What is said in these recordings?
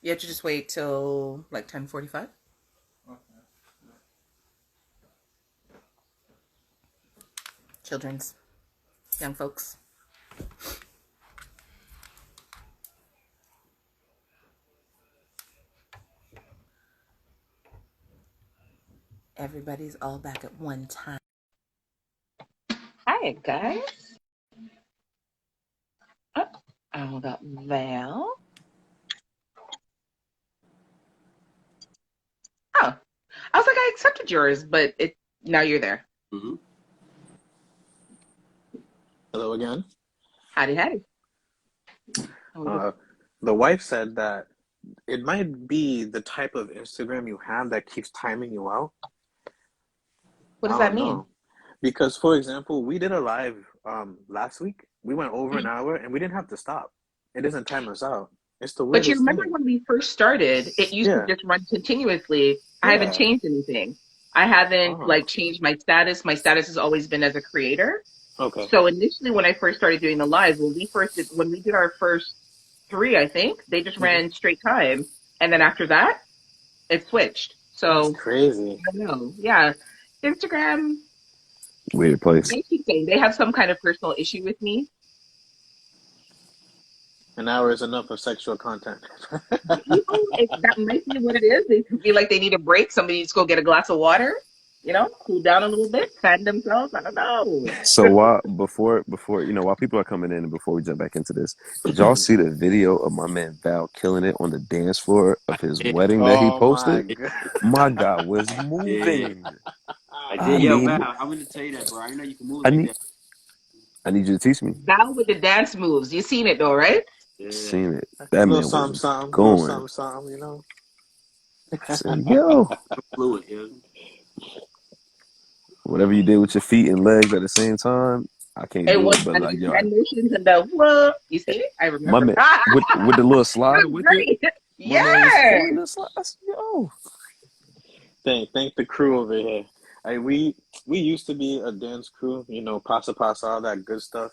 You have to just wait till like 10:45. Children's, young folks. Everybody's all back at one time. Hi, guys. Oh, I got Val. Oh, I was like, I accepted yours, but now you're there. Mm-hmm. Hello again. Howdy. The wife said that it might be the type of Instagram you have that keeps timing you out. What I does that don't mean? know. Because, for example, we did a live last week. We went over an hour and we didn't have to stop. It doesn't time us out. It's the But you weirdest remember thing. when we first started, it used to Yeah, just run continuously. I haven't yeah. changed anything. I haven't Oh, changed my status. My status has always been as a creator. okay. So initially, when I first started doing the lives, when we did our first three, I think they just Hmm. ran straight time, and then after that, it switched. That's So crazy. I don't know. Yeah, Instagram. Weird place. They keep saying they have some kind of personal issue with me. An hour is enough of sexual content. That might be what it is. They feel like they need a break. Somebody needs to go get a glass of water. Cool down a little bit, fan themselves. I don't know. So while before while people are coming in and before we jump back into this, did y'all see the video of my man Val killing it on the dance floor I of his did. wedding that he Oh my posted? God. My God was Yeah, moving. I I did. Yo, mean, Val, I wanted to tell you that, bro. I didn't know you can move I like need that. I need you to teach me. Val with the dance moves. You seen it though, right? Yeah. Seen it. That Little man something, was something, little going. something, something, you know. I said, yo, Fluid, yeah. whatever you did with your feet and legs at the same time, I can't It do was it. But and like, the yo, hand motions and the whoa. You see it? I my remember. man with the little It slide was with it, great. my man was Yeah. killing the slide. I said, yo, Thank the crew over here. We used to be a dance crew, pasa pasa, all that good stuff.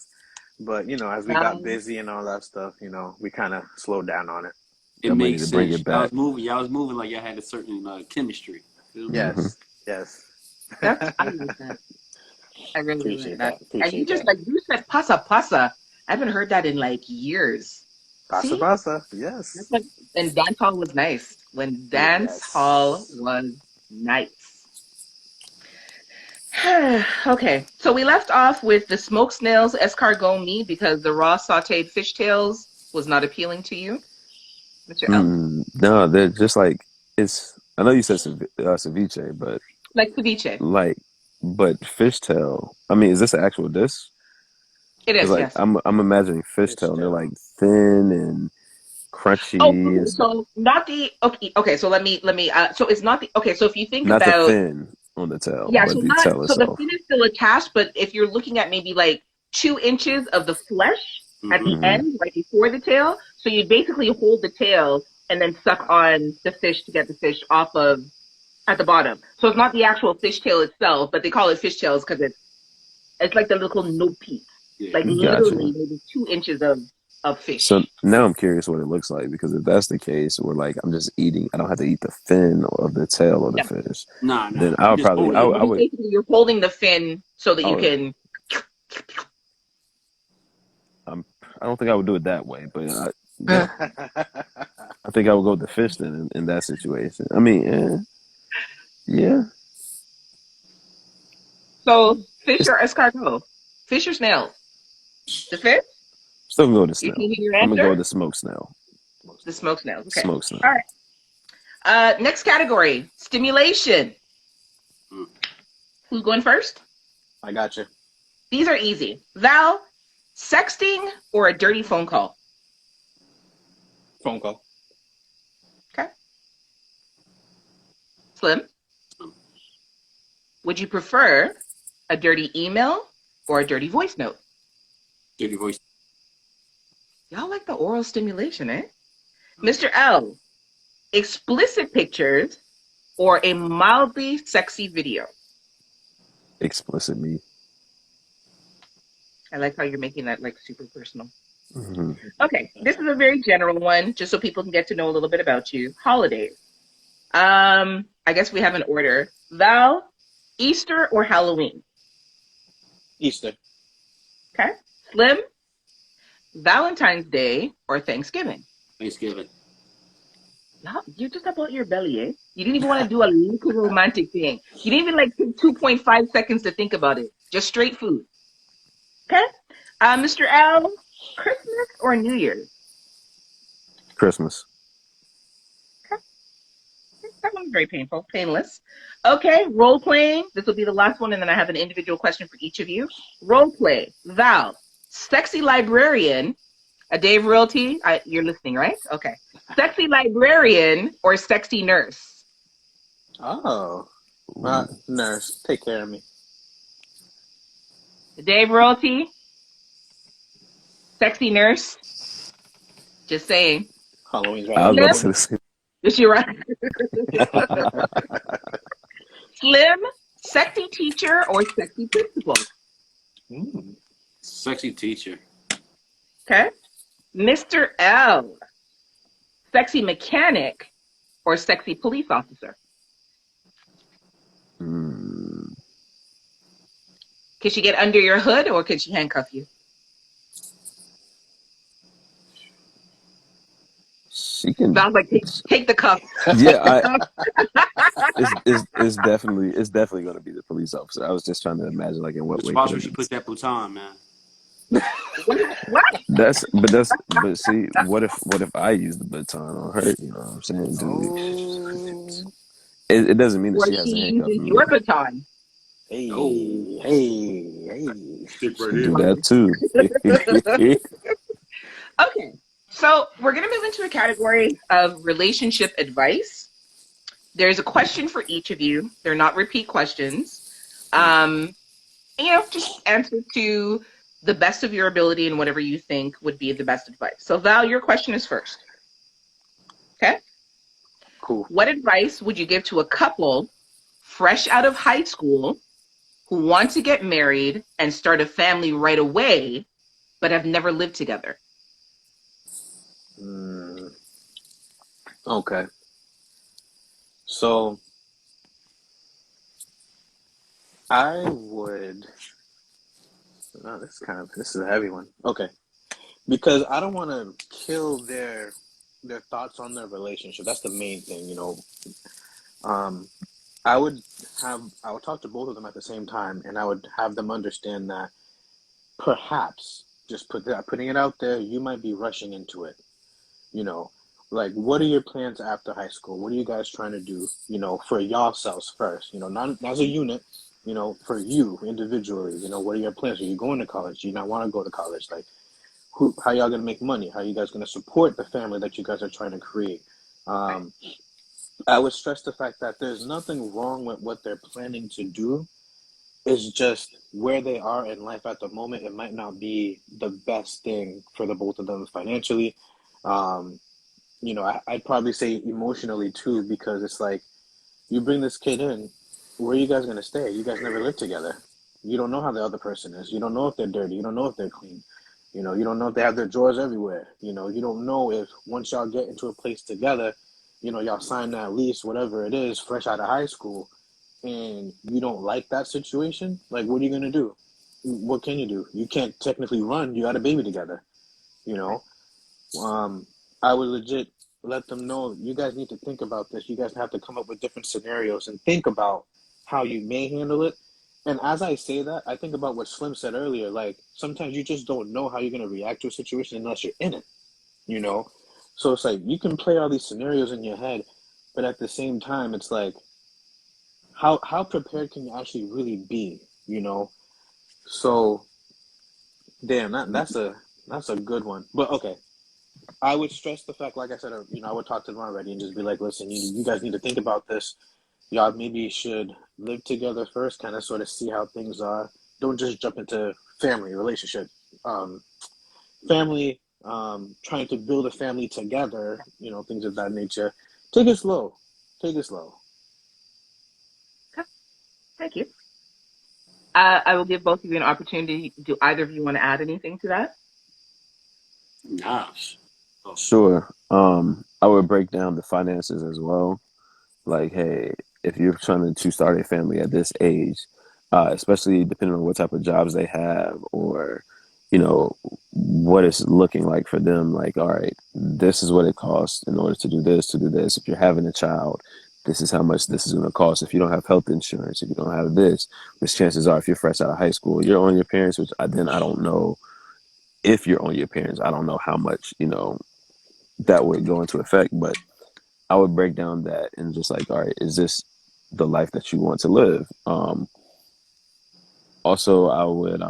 But as we got Um, busy and all that stuff, we kind of slowed down on it. It y'all might need makes to bring sense. it back. Y'all was moving like y'all had a certain chemistry. Feel me? Hmm. Yes, yes. I like that. I really like Appreciate that. that. And you Appreciate just that. like you said pasa pasa. I haven't heard that in like years. Pasa See? pasa. That's Yes, like and dance hall was nice. When dance hall yes. was nice. Okay, so we left off with the smoked snails escargot meat because the raw sautéed fishtails was not appealing to you, Mr. L. No, they're just like it's. I know you said ceviche, but Like ceviche. like, but fishtail. I mean, is this an actual dish? It Because is, like yes. I'm imagining fishtail, and they're like Fishtail. thin and Oh, crunchy okay. and stuff. So not the okay. So let me. So it's not the okay. So if you think Not the about fin on the tail, yeah, but so the not tail so the itself. fin is still attached, but if you're looking at maybe like 2 inches of the flesh at the Mm-hmm. Hmm. end, right before the tail, so you basically hold the tail and then suck on the fish to get the fish off of at the bottom. So it's not the actual fish tail itself, but they call it fish tails because it's like the little no peep, Yeah. like Gotcha. literally maybe 2 inches of So fish. now I'm curious what it looks like because if that's the case, where like I'm just eating, I don't have to eat the fin of the tail of the No, fish. Nah. Then I You would just probably, hold it. I you're just would, basically you're holding the fin so that you oh, can. I'm, I don't think I would do it that way, but yeah, I think I would go with the fish then in that situation. I mean, yeah, So fish it's or escargot, fish or snails, the fish. still gonna go with the You snail. changing your I'm gonna go answer? with the smoked snail. The smoked snails. Okay. Smoked All snail. right. Next category: stimulation. Mm. Who's going first? I got you. These are easy. Val, sexting or a dirty phone call? Phone call. Okay. Slim, would you prefer a dirty email or a dirty voice note? Dirty voice. Y'all like the oral stimulation, eh? Mm. Mr. L, explicit pictures or a mildly sexy video? Explicit meat. I like how you're making that like super personal. Mhm. Okay, this is a very general one, just so people can get to know a little bit about you. Holidays. I guess we have an order. Val, Easter or Halloween? Easter. Okay. Slim, Valentine's Day or Thanksgiving? Thanksgiving. No, you're just about your belly, eh? You didn't even want to do a little romantic thing. You didn't even like take 2.5 seconds to think about it. Just straight food. Okay. Mr. L, Christmas or New Year's? Christmas. Okay. That one's very painless. Okay, role playing. This will be the last one, and then I have an individual question for each of you. Role play. Val, sexy librarian, a Dave Realty. You're listening, right? Okay. Sexy librarian or sexy nurse? Oh, Ooh. nurse, take care of me. Dave Realty, sexy nurse. Just saying. Halloween's right I around was the Slim, about to say corner. the same. is she right? Slim, sexy teacher or sexy principal? Mm. Sexy teacher. Okay. Mr. L, sexy mechanic or sexy police officer? Mm. Can she get under your hood or can she handcuff you? She can. Sounds like take the cuff. Yeah, Take the cuff. it's definitely going to be the police officer. I was just trying to imagine like in what Just way could watch where it she be. put that baton, man. What? But see, what if I use the baton on her? You know what I'm saying? Oh, It doesn't mean that Or she has she to handcuff uses me. your baton. Oh, hey, hey, hey. stick She right can do here. that too. Okay. So we're going to move into a category of relationship advice. There's a question for each of you. They're not repeat questions. Um, just answer to the best of your ability and whatever you think would be the best advice. So, Val, your question is first. Okay. Cool. What advice would you give to a couple fresh out of high school who want to get married and start a family right away, but have never lived together? Mm, okay. So I would. No, this is a heavy one. Okay, because I don't want to kill their thoughts on their relationship. That's the main thing, you know. Um, I would talk to both of them at the same time, and I would have them understand that perhaps just putting it out there, you might be rushing into it. You know, like what are your plans after high school? What are you guys trying to do? You know, for yourselves first. You know, not as a unit. You know, for you individually. You know, what are your plans? Are you going to college? Do you not want to go to college? Like, how y'all gonna make money? How you guys gonna support the family that you guys are trying to create? Right. Um, I would stress the fact that there's nothing wrong with what they're planning to do. It's just where they are in life at the moment. It might not be the best thing for the both of them financially. Um, I'd probably say emotionally too, because it's like you bring this kid in, where are you guys gonna stay? You guys never lived together. You don't know how the other person is. You don't know if they're dirty. You don't know if they're clean. You know, you don't know if they have their drawers everywhere. You know, you don't know if once y'all get into a place together, you know, y'all sign that lease, whatever it is, fresh out of high school, and you don't like that situation. Like, what are you gonna do? What can you do? You can't technically run. You got a baby together. You Right. know, um, I would legit let them know you guys need to think about this. You guys have to come up with different scenarios and think about how you may handle it. And as I say that, I think about what Slim said earlier. Like sometimes you just don't know how you're gonna react to a situation unless you're in it, you know? So it's like you can play all these scenarios in your head, but at the same time it's like how prepared can you actually really be, you know? So damn, that's a good one. But okay, I would stress the fact, like I said, I would talk to them already and just be like, listen, you guys need to think about this. Y'all maybe should live together first, kind of sort of see how things are. Don't just jump into family relationship. Um, family, trying to build a family together, things of that nature. Take it slow. Take it slow. Okay. Thank you. I will give both of you an opportunity. Do either of you want to add anything to that? Nah. Oh, Sure. I would break down the finances as well. Like, hey, if you're trying to start a family at this age, especially depending on what type of jobs they have or, what it's looking like for them, like, all right, this is what it costs in order to do this, to do this. If you're having a child, this is how much this is going to cost. If you don't have health insurance, if you don't have this, which chances are, if you're fresh out of high school, you're on your parents, which then I don't know if you're on your parents. I don't know how much, that would go into effect, but I would break down that and just like, all right, is this the life that you want to live? Also, I would,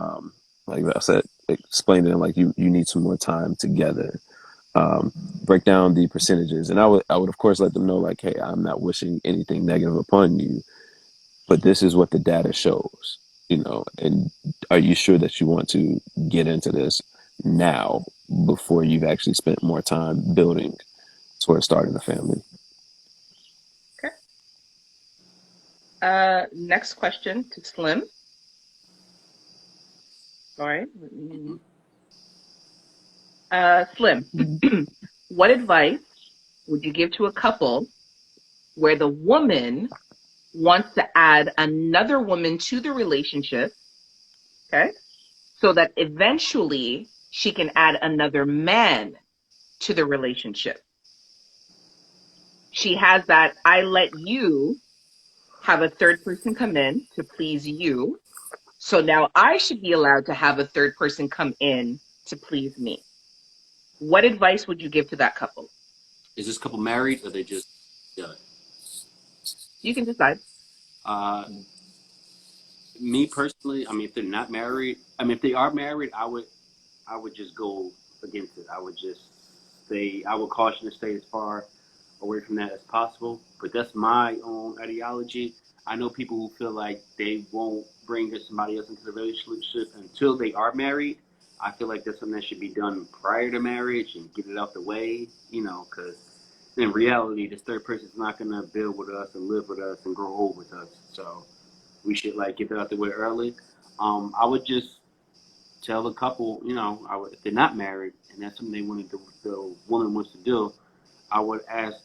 like I said, explain to them like you need some more time together. Break down the percentages, and I would of course let them know like, hey, I'm not wishing anything negative upon you, but this is what the data shows, and are you sure that you want to get into this now before you've actually spent more time building towards starting a family? Okay. Next question to Slim. All right. mhm. Slim, what advice would you give to a couple where the woman wants to add another woman to the relationship, okay? So that eventually she can add another man to the relationship. She has that I let you have a third person come in to please you. So now I should be allowed to have a third person come in to please me. What advice would you give to that couple? Is this couple married or they just, yeah. You can decide. Uh, Me personally, I mean, if they're not married, I mean, if they are married, I would just go against it. I would caution to stay as far away from that as possible. But that's my own ideology. I know people who feel like they won't bring somebody else into the relationship until they are married. I feel like that's something that should be done prior to marriage and get it out the way, because in reality, this third person is not going to build with us and live with us and grow old with us. So we should like get that out the way early. I would just tell the couple, if they're not married and that's something they wanted the woman wants to do, I would ask,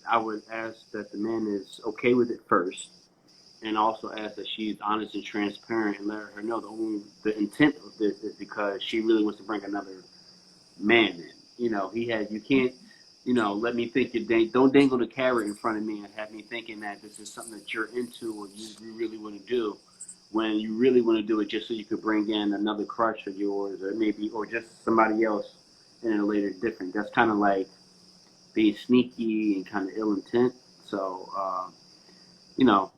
I would ask that the man is okay with it first, and also ask that she's honest and transparent and let her know the intent of this is because she really wants to bring another man in. You can't, let me think don't dangle the carrot in front of me and have me thinking that this is something that you're into or you really want to do when you really want to do it just so you could bring in another crush of yours or just somebody else in a later different. That's kind of like being sneaky and kind of ill intent. So, you know,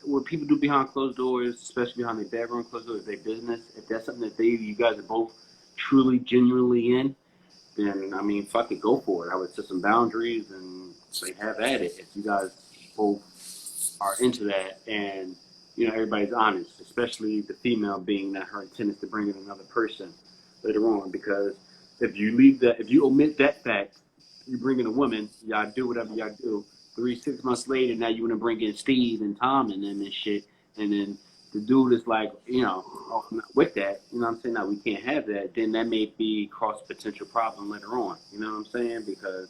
what people do behind closed doors, especially behind their bedroom closed doors, their business, if that's something that you guys are both truly, genuinely in, then I mean, fuck it, go for it. I would set some boundaries and say, have at it. If you guys both are into that, and everybody's honest, especially the female, being that her intent is to bring in another person later on. Because if you omit that fact, you bring in a woman, y'all do whatever y'all do. 6 months later, now you want to bring in Steve and Tom and them and shit, and then the dude is like, oh, I'm not with that. You know what I'm saying? No, we can't have that. Then that may be cause potential problem later on. You know what I'm saying? Because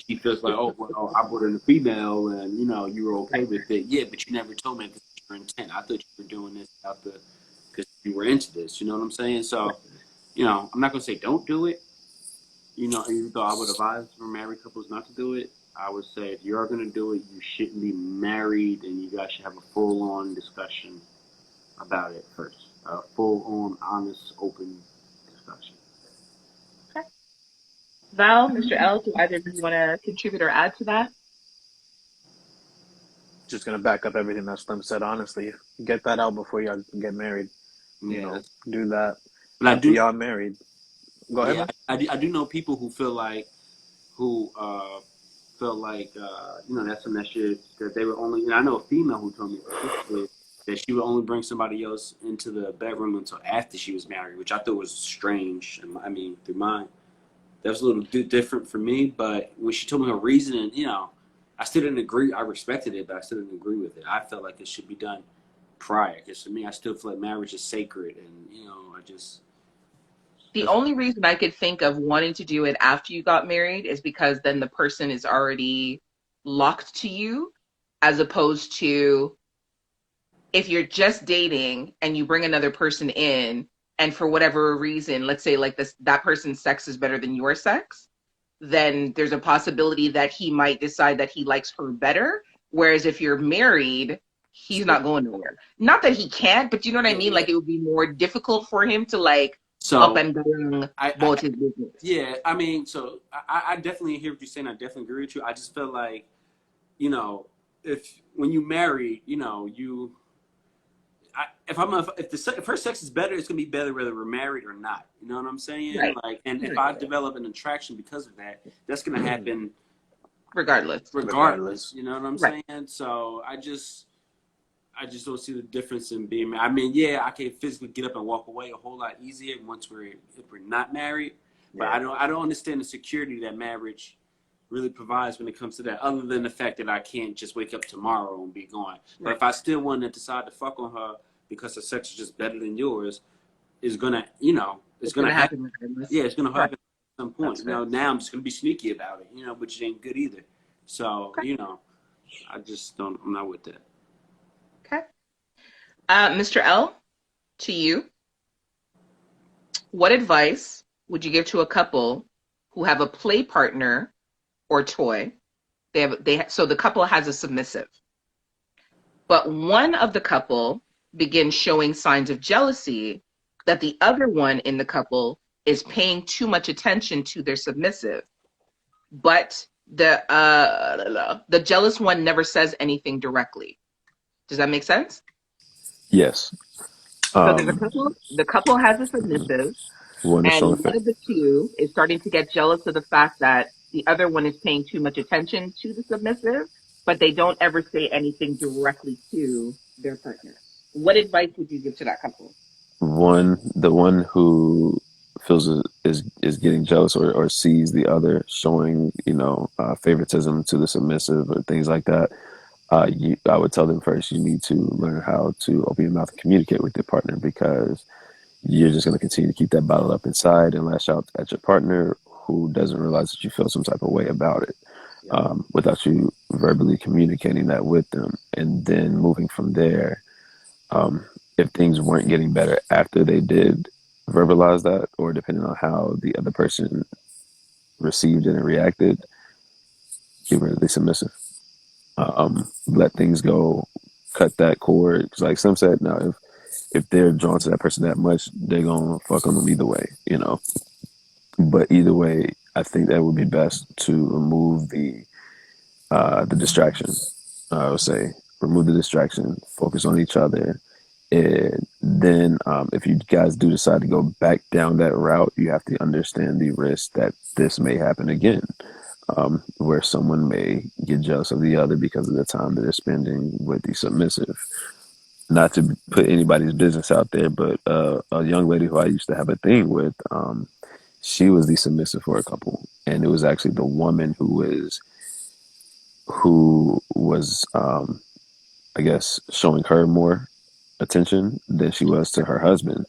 he feels like, oh, well, I brought in a female, and you were okay with it. Yeah, but you never told me this was your intent. I thought you were doing this out the because you were into this. You know what I'm saying? So, I'm not gonna say don't do it. Even though I would advise for married couples not to do it, I would say if you are gonna do it, you shouldn't be married, and you guys should have a full-on discussion about it first. A full-on, honest, open discussion. Okay. Val, Mr. L, do either of you want to contribute or add to that? Just gonna back up everything that Slim said. Honestly, get that out before y'all get married. Yeah, Do that but I after do. y'all married. Go ahead, Yeah, man. I do know people who who feel like that's something that they were only. And I know a female who told me specifically that she would only bring somebody else into the bedroom until after she was married, which I thought was strange. And I mean, through mine, that was a little different for me. But when she told me her reasoning, I still didn't agree. I respected it, but I still didn't agree with it. I felt like it should be done prior, because for me, I still feel like marriage is sacred, and I just The only reason I could think of wanting to do it after you got married is because then the person is already locked to you, as opposed to if you're just dating and you bring another person in, and for whatever reason, let's say like this, that person's sex is better than your sex, then there's a possibility that he might decide that he likes her better. Whereas if you're married, he's So, not going nowhere. Not that he can't, but you know what I yeah, mean? yeah. Like it would be more difficult for him to like up So and down I both his business. yeah, I mean, so I definitely hear what you're saying. I definitely agree with you. I just feel like, you know, if when you marry, if her sex is better, it's gonna be better whether we're married or not. You know what I'm saying? Right. Like, and if Right. I develop an attraction because of that, that's gonna happen Regardless. regardless. You know what I'm Right. saying? So I just don't see the difference in being married. I mean, yeah, I can physically get up and walk away a whole lot easier if we're not married. But Yeah. I don't understand the security that marriage really provides when it comes to that, other than the fact that I can't just wake up tomorrow and be gone. But Right. if I still want to decide to fuck on her because her sex is just better than yours, it's It's gonna gonna happen. happen regardless. Yeah, it's gonna Right. happen at some point. That's fair. Now I'm just gonna be sneaky about it, which ain't good either. So, Okay. I just don't. I'm not with that. Okay. Mr. L, to you, what advice would you give to a couple who have a play partner or toy? So the couple has a submissive, but one of the couple begins showing signs of jealousy that the other one in the couple is paying too much attention to their submissive, but the jealous one never says anything directly. Does that make sense? Yes. So there's a Um, couple. The couple has a submissive, one is showing and fa- one of the two is starting to get jealous of the fact that the other one is paying too much attention to the submissive, but they don't ever say anything directly to their partner. What advice would you give to that couple? the one who feels is getting jealous or sees the other showing, favoritism to the submissive or things like that. I would tell them first, you need to learn how to open your mouth and communicate with your partner, because you're just going to continue to keep that bottled up inside and lash out at your partner who doesn't realize that you feel some type of way about it, Yep. without you verbally communicating that with them. And then moving from there, if things weren't getting better after they did verbalize that, or depending on how the other person received it and reacted, get rid of the submissive. Let things go, cut that cord. 'Cause like some said, now if they're drawn to that person that much, they're gonna fuck on them either way. But either way, I think that would be best to remove the distraction. I would say remove the distraction, focus on each other, and then if you guys do decide to go back down that route, you have to understand the risk that this may happen again, where someone may get jealous of the other because of the time that they're spending with the submissive. Not to put anybody's business out there, but a young lady who I used to have a thing with, she was the submissive for a couple, and it was actually the woman who was I guess showing her more attention than she was to her husband.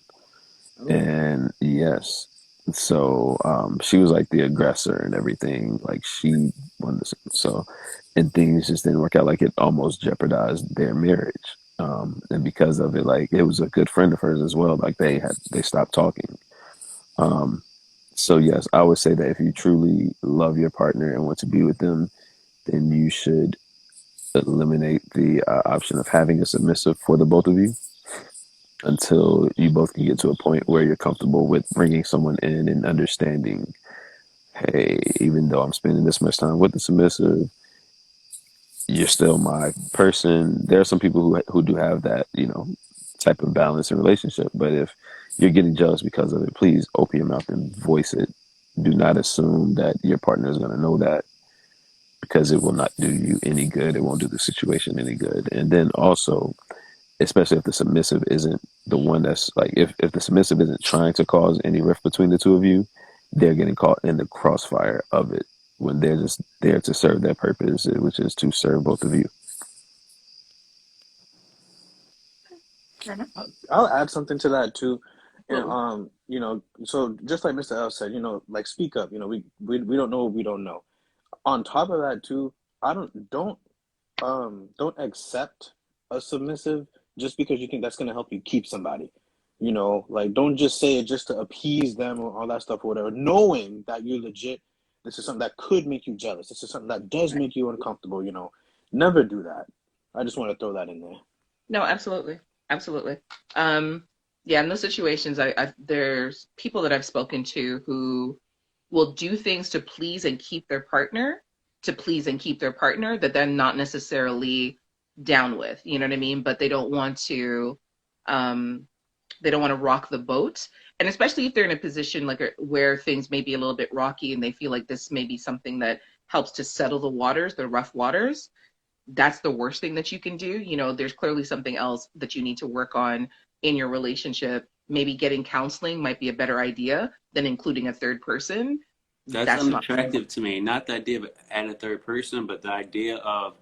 Oh, And yes, so she was like the aggressor and everything. Like she wanted to, so, and things just didn't work out. Like it almost jeopardized their marriage. And because of it, like it was a good friend of hers as well. Like they stopped talking. Um, so yes, I would say that if you truly love your partner and want to be with them, then you should eliminate the option of having a submissive for the both of you until you both can get to a point where you're comfortable with bringing someone in and understanding, hey, even though I'm spending this much time with the submissive, you're still my person. There are some people who do have that, type of balance in relationship. But if you're getting jealous because of it, please open your mouth and voice it. Do not assume that your partner is going to know that, because it will not do you any good. It won't do the situation any good. And then also, especially if the submissive isn't the one that's like, if the submissive isn't trying to cause any rift between the two of you, they're getting caught in the crossfire of it when they're just there to serve their purpose, which is to serve both of you. fair enough. I'll add something to that too. And Absolutely. so just like Mr. L said, like speak up. We don't know what we don't know. On top of that too, I don't accept a submissive just because you think that's gonna help you keep somebody. Like don't just say it just to appease them or all that stuff or whatever, knowing that you're legit. This is something that could make you jealous. This is something that does Right. make you uncomfortable. Never do that. I just want to throw that in there. No, absolutely. Absolutely. Um, yeah, in those situations, there's people that I've spoken to who will do things to please and keep their partner, to please and keep their partner that they're not necessarily down with. You know what I mean? But um, they don't want to rock the boat. And especially if they're in a position like where things may be a little bit rocky and they feel like this may be something that helps to settle the waters, the rough waters, that's the worst thing that you can do. There's clearly something else that you need to work on in your relationship. Maybe getting counseling might be a better idea than including a third person. That's That's not. unattractive to me. Not the idea of adding a third person, but the idea of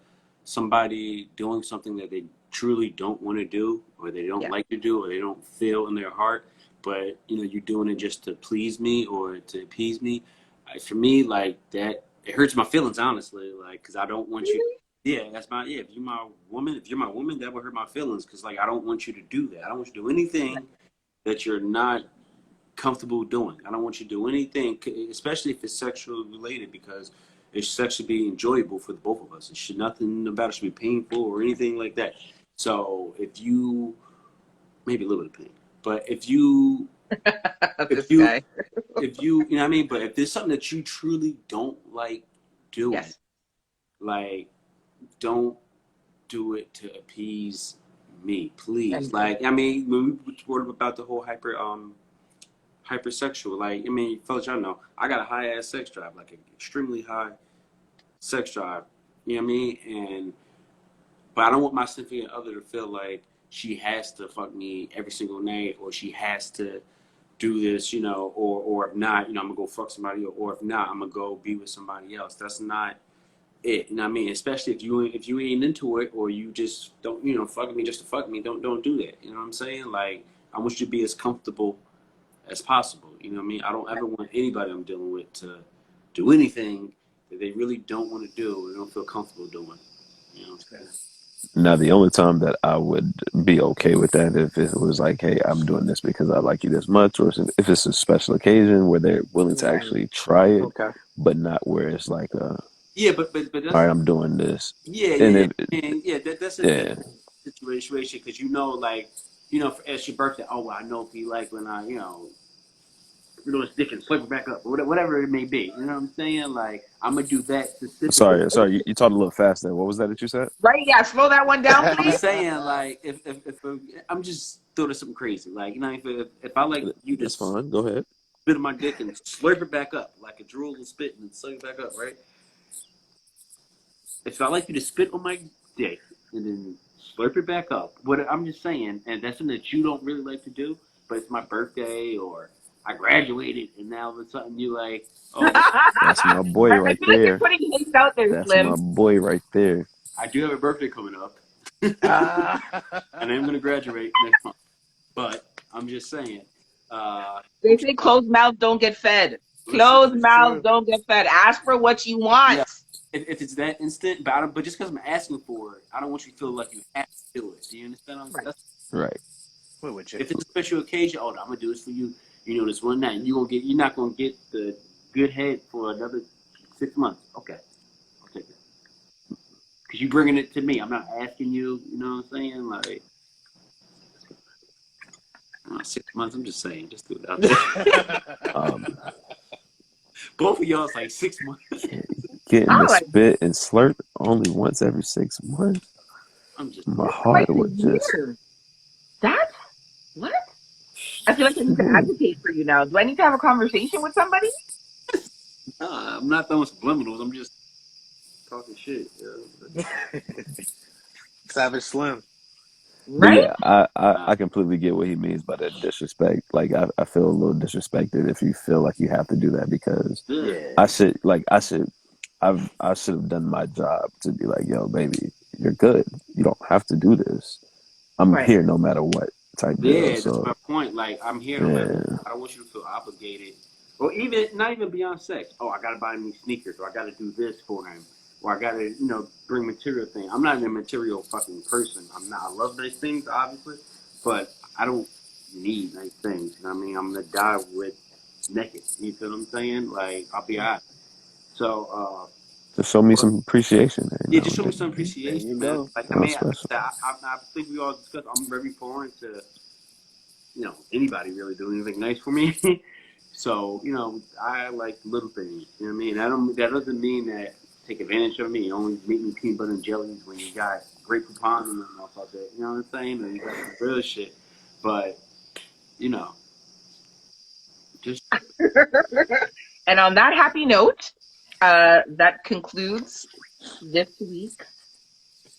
somebody doing something that they truly don't want to do, or they don't Yeah. like to do, or they don't feel in their heart. But you're doing it just to please me or to appease me. For me, like that, it hurts my feelings honestly. Like, because I don't want you. Really? Yeah, that's my yeah. If you're my woman, that would hurt my feelings. Because like I don't want you to do that. I don't want you to do anything that you're not comfortable doing. I don't want you to do anything, especially if it's sexually related, because it should be enjoyable for the both of us. It should nothing about it should be painful or anything like that. So if you maybe a little bit of pain, but if This you guy. you know what I mean. But if there's something that you truly don't like doing, Yes. like don't do it to appease me, please. And Like I mean, when we were about the whole hypersexual. Like, I mean, fellas, y'all know I got a high ass sex drive, like an extremely high sex drive. You know what I mean? But I don't want my significant other to feel like she has to fuck me every single night, or she has to do this, or if not, I'm gonna go fuck somebody, or if not, I'm gonna go be with somebody else. That's not it. You know what I mean? Especially if you ain't into it, or you just don't, fuck me just to fuck me. Don't do that. You know what I'm saying? Like, I want you to be as comfortable as possible. You know what I mean? I don't ever want anybody I'm dealing with to do anything that they really don't want to do or don't feel comfortable doing. You know what I'm saying? Now, the only time that I would be okay with that if it was like, hey, I'm doing this because I like you this much, or if it's a special occasion where they're willing to Right. actually try it, Okay. but not where it's like, Yeah, but all that's right, I'm doing this, yeah, and yeah, yeah, and yeah. That's a yeah, different situation because like as your birthday. Oh, well, I know if you like when I stick and slip it back up or whatever it may be. You know what I'm saying? Like I'm gonna do that specifically. sorry, you talked a little fast there. What was that you said? right, yeah, slow that one down, I'm please. saying like if I'm just throwing something crazy like if I like you to That's fine. Go ahead. spit in my dick and slurp it back up like a drool and spit and slurp it back up, right? If I like you to spit on my dick and then slurp it back up, what I'm just saying, and that's something that you don't really like to do, but it's my birthday or I graduated and now all of a sudden you like, oh, That's my boy I right feel like you're there. putting hints out there, That's my Slim. boy right there. I do have a birthday coming up Ah. and I'm going to graduate next month, but I'm just saying, They don't you say fuck, closed mouths don't get fed. listen, Closed It's mouths true. don't get fed. Ask for what you want. yeah, if it's that instant, but just because I'm asking for it, I don't want you to feel like you have to do it. Do you understand? Right. Right. We're with you. If it's a special occasion, oh, I'm gonna do this for you. This one night. You're not gonna get the good head for another 6 months. Okay, I'll take that. Cause you bringing it to me. I'm not asking you. You know what I'm saying? Like 6 months. I'm just saying. Just do it out there. Um, Both of y'all's like 6 months. getting I the like spit and slurp only once every 6 months. I'm just. My twice heart a would just. year. That's what? I feel like I need to advocate for you now. Do I need to have a conversation with somebody? I'm not throwing subliminals. I'm just talking shit. Savage Slim. But Right? yeah, I, Nah. I completely get what he means by that disrespect. Like I feel a little disrespected if you feel like you have to do that because Yeah. Yeah. I should have done my job to be like, yo, baby, you're good. You don't have to do this. I'm Right. here no matter what. type deal. Yeah, that's So my point. Like, I'm here to let. yeah, I don't want you to feel obligated, or even not even beyond sex. Oh, I gotta buy him these sneakers, or I gotta do this for him, or I gotta, bring material things. I'm not a material fucking person. I'm not. I love nice things, obviously, but I don't need nice things. You know what I mean? I'm gonna die with naked. You feel what I'm saying? Like, I'll be alright. So, just show me but some appreciation. yeah, just show me some There appreciation, you man. go. Like, I Not mean, special. I think we all discussed. I'm very foreign to anybody really doing anything nice for me. So, I like little things. You know what I mean? That doesn't mean that take advantage of me. You only make me peanut butter and jellies when you got great coupons and stuff like that. You know what I'm saying? Or you got some real shit. But, you know, just And on that happy note, that concludes this week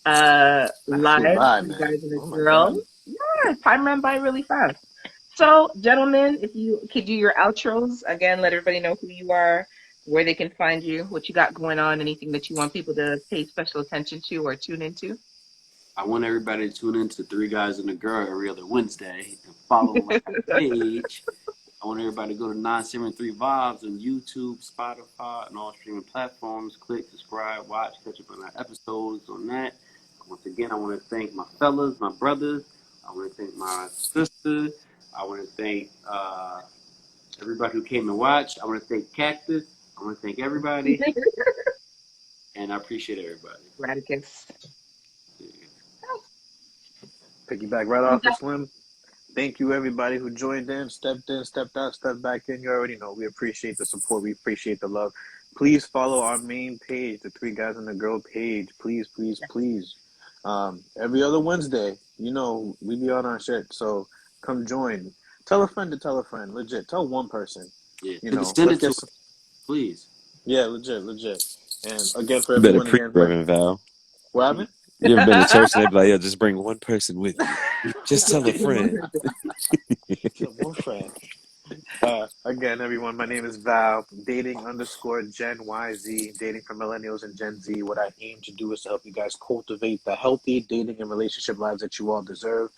That flew live by, from man. Guys and a Oh my Girl. god. Yeah, time ran by really fast. So, gentlemen, if you could do your outros again, let everybody know who you are, where they can find you, what you got going on, anything that you want people to pay special attention to or tune into. I want everybody to tune in to Three Guys and a Girl every other Wednesday and follow my page. I want everybody to go to 973 Vibes on YouTube, Spotify, and all streaming platforms. Click, subscribe, watch, catch up on our episodes on that. Once again, I want to thank my fellas, my brothers. I want to thank my sister. I want to thank everybody who came to watch. I want to thank Cactus. I want to thank everybody, and I appreciate everybody. Radicus. Piggyback right off of Slim. Thank you, everybody who joined in, stepped out, stepped back in. You already know. We appreciate the support. We appreciate the love. Please follow our main page, the Three Guys and the Girl page. Please, please, please. Every other Wednesday, we be on our shit. So come join. Tell a friend to tell a friend. Legit. Tell one person. Yeah, send Let's it to get us, some. please. Yeah, legit. And again, for You better everyone, preach, again, Reverend Val. what happened? You ever been to church and they be like, "Yo, just bring one person with you. Just tell a friend." So one friend. Again, everyone, my name is Val, dating_Gen YZ, dating for millennials and Gen Z. What I aim to do is to help you guys cultivate the healthy dating and relationship lives that you all deserve.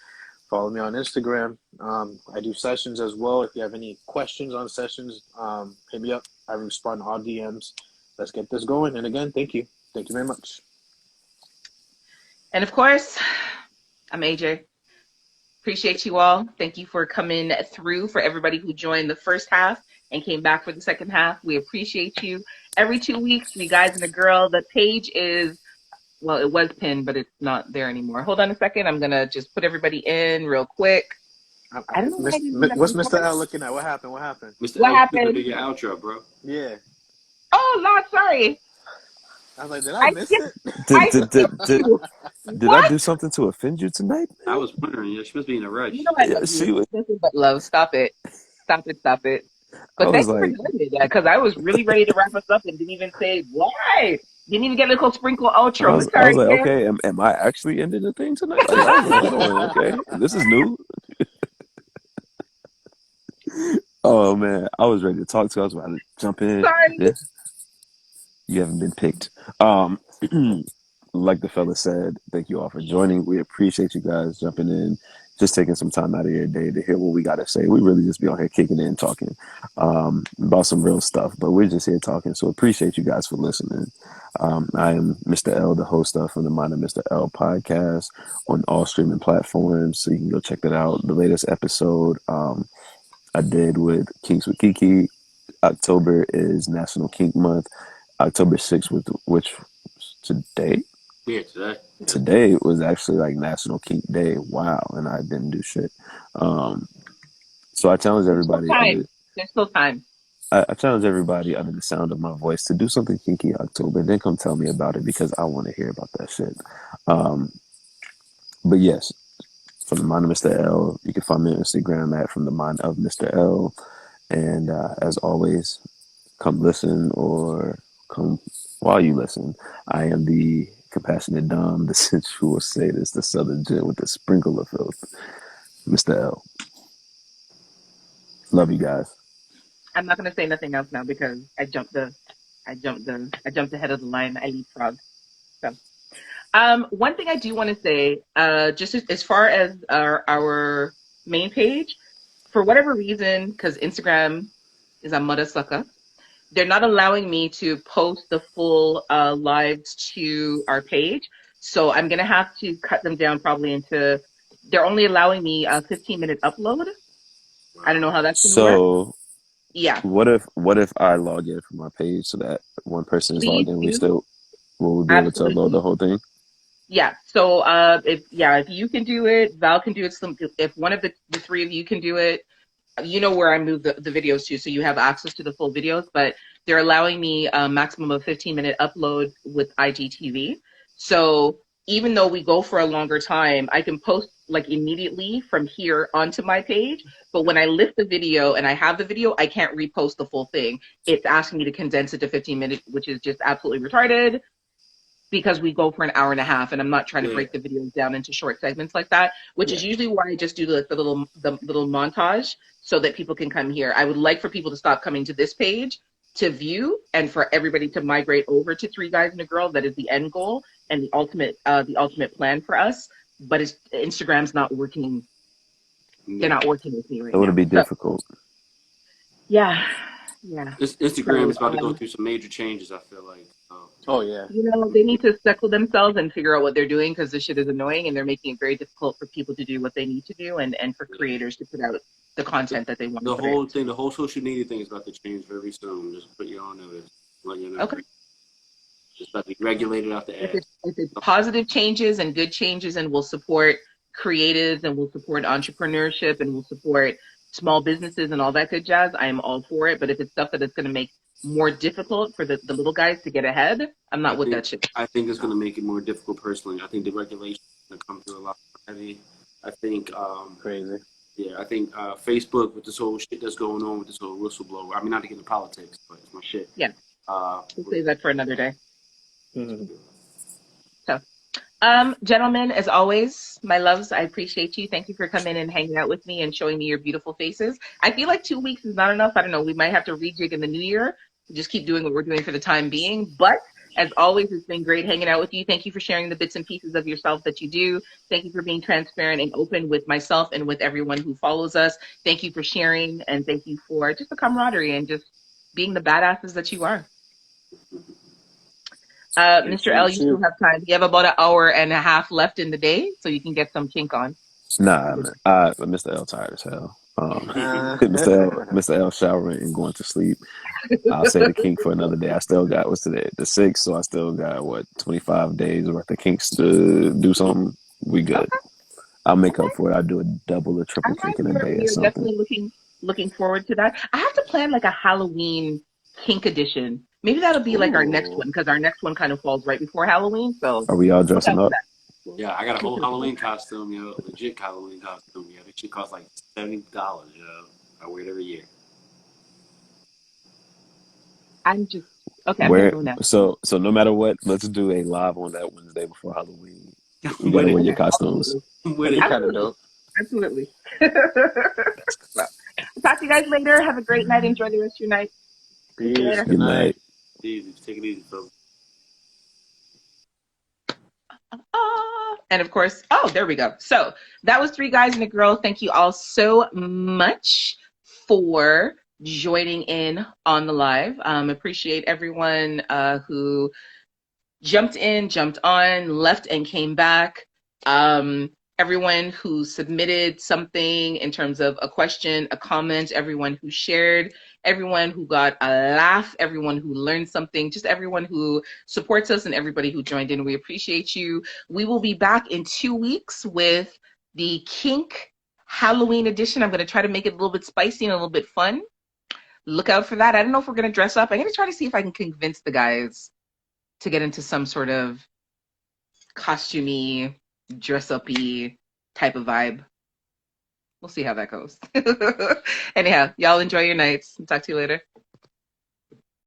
Follow me on Instagram. I do sessions as well. If you have any questions on sessions, hit me up. I respond to all DMs. Let's get this going. And again, thank you. Thank you very much. And of course, I'm AJ. Appreciate you all. Thank you for coming through. For everybody who joined the first half and came back for the second half, we appreciate you. Every 2 weeks, Three Guys and a Girl. The page is, well, it was pinned, but it's not there anymore. Hold on a second. I'm going to just put everybody in real quick. I don't know why I didn't do that What's before. Mr. L looking at? What happened? Mr. What L, you gotta do happened? your outro, bro. Yeah. Oh, Lord, sorry. I was like, did I I miss skipped, it? Did I did did skipped did, you. did I What? do something to offend you tonight, I man? was wondering, she must be in a You rush. know I Yeah, love she you. was. Nothing but love. Stop it. Stop it. Stop it. I But was thank you for like, doing that because I was really ready to wrap us up and didn't even say why. Didn't even get a little sprinkle outro. But I was sorry, like, Sam. okay, am I actually ending the thing tonight? Like, I was like, hold on, okay, this is new. Oh man, I was ready to talk to. I was about to jump in. Sorry. Yeah, you haven't been picked. Like the fella said, thank you all for joining. We appreciate you guys jumping in, just taking some time out of your day to hear what we got to say. We really just be on here kicking in, talking about some real stuff, but we're just here talking. So appreciate you guys for listening. I am Mr. L, the host of From the Mind of Mr. L podcast on all streaming platforms. So you can go check that out. The latest episode I did with Kinks with Kiki. October is National Kink Month. October 6th, which today Yeah, today. Yeah. today was actually like National Kink Day. Wow, and I didn't do shit. So I challenge There's still everybody under time. There's still time. I challenge everybody under the sound of my voice to do something kinky October, and then come tell me about it because I want to hear about that shit. But yes, from the mind of Mr. L, you can find me on Instagram at from the mind of Mr. L. And as always, come listen or come while you listen. I am the compassionate Dom, the sensual sadist, the southern gent with the sprinkle of filth, Mr. L. Love you guys. I'm not gonna say nothing else now because I jumped ahead of the line. I leapfrog. So one thing I do want to say, just as far as our main page. For whatever reason, because Instagram is a mother sucker, they're not allowing me to post the full lives to our page. So I'm gonna have to cut them down probably into. They're only allowing me a 15-minute upload. I don't know Wow. how that's gonna work. So Yeah, what if I log in from my page so that one person is logged please in, we do. still will we be able to upload the Absolutely. whole thing? Yeah. So if you can do it, Val can do it. If one of the three of you can do it, you know where I move the videos to, so you have access to the full videos, but they're allowing me a maximum of 15-minute upload with IGTV. So even though we go for a longer time, I can post like immediately from here onto my page. But when I lift the video and I have the video, I can't repost the full thing. It's asking me to condense it to 15 minutes, which is just absolutely retarded because we go for an hour and a half and I'm not trying to Yeah. break the videos down into short segments like that, which is Yeah. usually why I just do the little montage so that people can come here. I would like for people to stop coming to this page to view and for everybody to migrate over to Three Guys and a Girl. That is the end goal and the ultimate plan for us. But Instagram's not working. They're Yeah. not working with me It right would now. be So difficult. yeah, yeah. This Instagram So is about to go through some major changes, I feel like. So, Oh yeah. they need to settle themselves and figure out what they're doing because this shit is annoying and they're making it very difficult for people to do what they need to do and for yeah. creators to put out the The, content that they want to the put out. whole thing, the whole social media thing is about to change very soon. Just put you on notice. Let you know. Okay. It's about to be regulated out the If ass. it's positive changes and good changes and will support creatives and will support entrepreneurship and will support small businesses and all that good jazz, I am all for it. But if it's stuff that is going to make more difficult for the little guys to get ahead, I'm I not with think that shit. I think it's No. going to make it more difficult personally. I think the regulations are going to come through a lot more heavy. I think Crazy. yeah, I think Facebook with this whole shit that's going on with this whole whistleblower. I mean, not to get into politics, but it's my shit. Yeah, Uh, we'll save that for another day. Mhm. So gentlemen, as always, my loves, I appreciate you. Thank you for coming and hanging out with me and showing me your beautiful faces. I feel like 2 weeks is not enough. I don't know. We might have to rejig in the new year. Just keep doing what we're doing for the time being. But as always, it's been great hanging out with you. Thank you for sharing the bits and pieces of yourself that you do. Thank you for being transparent and open with myself and with everyone who follows us. Thank you for sharing and thank you for just the camaraderie and just being the badasses that you are. Mr. L, You you too. still have time. You have about an hour and a half left in the day, so you can get some kink on. Nah, man. Mr. L tired as hell. Uh, Mr. L showering and going to sleep. I'll say the kink for another day. I still got what's today? The 6th, so I still got 25 days worth of kinks to do something. We good. Okay, I'll make up okay. for it. I'll do a double or All triple right, kink in a we are, day or we are something. definitely looking forward to that. I have to plan like a Halloween kink edition. Maybe that'll be like our next ooh. one because our next one kind of falls right before Halloween. So Are we all look dressing out for up? that. yeah, I got a Look whole out for Halloween that. costume, yo, legit Halloween costume. Yeah, this shit costs like $70, yo. I wear it every year. I'm just okay. I'm gonna Where go now. so no matter what, let's do a live on that Wednesday before Halloween. You I'm with gotta wear it. your Okay, costumes. absolutely, I'm with That'd be it. kind of absolutely, dope. absolutely. So, talk to you guys later. Have a great night. Enjoy the rest of your night. See you Peace. later. Good Good night. night. Easy. Take it easy, folks. And of course, oh, there we go. So that was Three Guys and a Girl. Thank you all so much for joining in on the live. Appreciate everyone who jumped in, jumped on, left and came back. Everyone who submitted something in terms of a question, a comment, everyone who shared, everyone who got a laugh, everyone who learned something, just everyone who supports us and everybody who joined in. We appreciate you. We will be back in 2 weeks with the Kink Halloween edition. I'm going to try to make it a little bit spicy and a little bit fun. Look out for that. I don't know if we're going to dress up. I'm going to try to see if I can convince the guys to get into some sort of costumey, dress uppy type of vibe. We'll see how that goes. Anyhow, y'all enjoy your nights. Talk to you later.